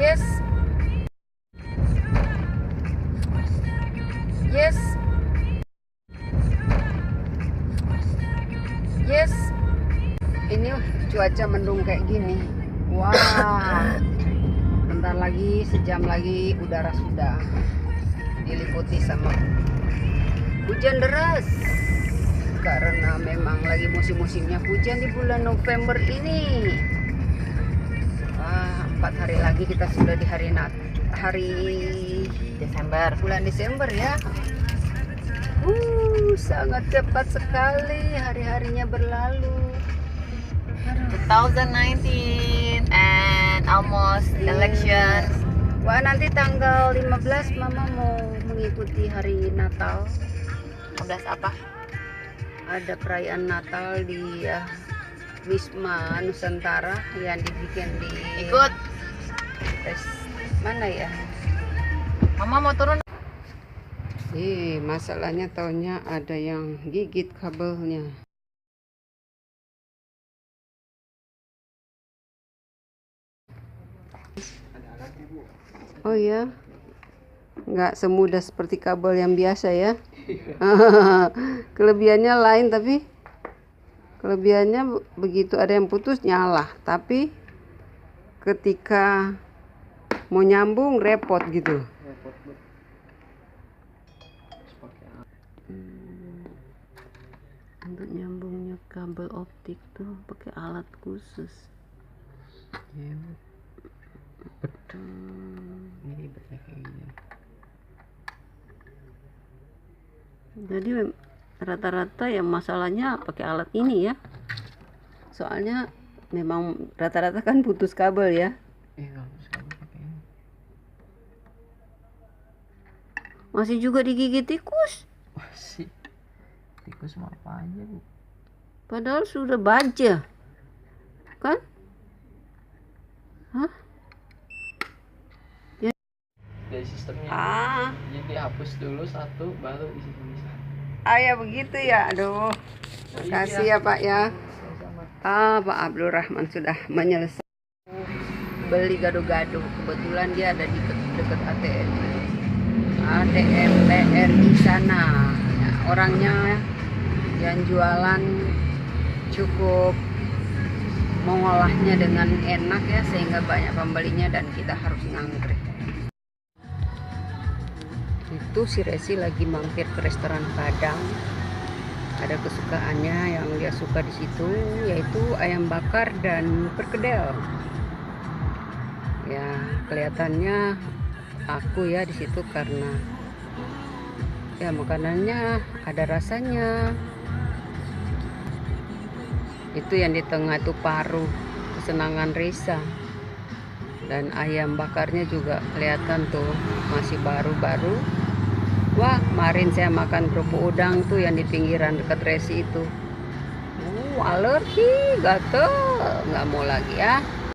Yes. Yes. Yes. Ini cuaca mendung kayak gini. Wah. Bentar lagi, sejam lagi udara sudah diliputi sama hujan deras. Karena memang lagi musim-musimnya hujan di bulan November ini. Wah, 4 hari lagi kita sudah di hari Desember. bulan Desember ya. Sangat cepat sekali hari-harinya berlalu. 2019 and almost election. Wah, nanti tanggal 15 Mama mau mengikuti hari Natal. 15 apa? Ada perayaan Natal di Wisma Nusantara yang dibikin di Ikut. Mana ya? Mama mau turun. Masalahnya taunya ada yang gigit kabelnya. Oh ya, nggak semudah seperti kabel yang biasa ya. Kelebihannya lain, tapi kelebihannya begitu ada yang putus nyala, tapi ketika mau nyambung repot gitu. Untuk nyambungnya kabel optik tuh pakai alat khusus. Jadi rata-rata yang masalahnya pakai alat ini ya. Soalnya memang rata-rata kan putus kabel ya. Masih juga digigit tikus. Masih. Tikus mau apa aja, Bu? Padahal sudah baja. Kan? Hah? Dari sistemnya. Jadi hapus dulu satu, baru isi tulisan. Ya begitu ya. Aduh. Makasih ya Pak ya. Pak Abdul Rahman sudah menyelesaikan beli gado-gado. Kebetulan dia ada di dekat ATM BRI sana. Ya, orangnya yang jualan cukup mengolahnya dengan enak ya, sehingga banyak pembelinya dan kita harus ngantri. Itu si Resi lagi mampir ke restoran Padang. Ada kesukaannya yang dia suka di situ, yaitu ayam bakar dan perkedel. Ya, kelihatannya aku ya di situ karena ya makanannya ada rasanya. Itu yang di tengah itu paru kesenangan Risa. Dan ayam bakarnya juga kelihatan tuh masih baru-baru. Wah, kemarin saya makan kerupuk udang tuh yang di pinggiran dekat Resi itu. Alergi, gatel, nggak mau lagi ya.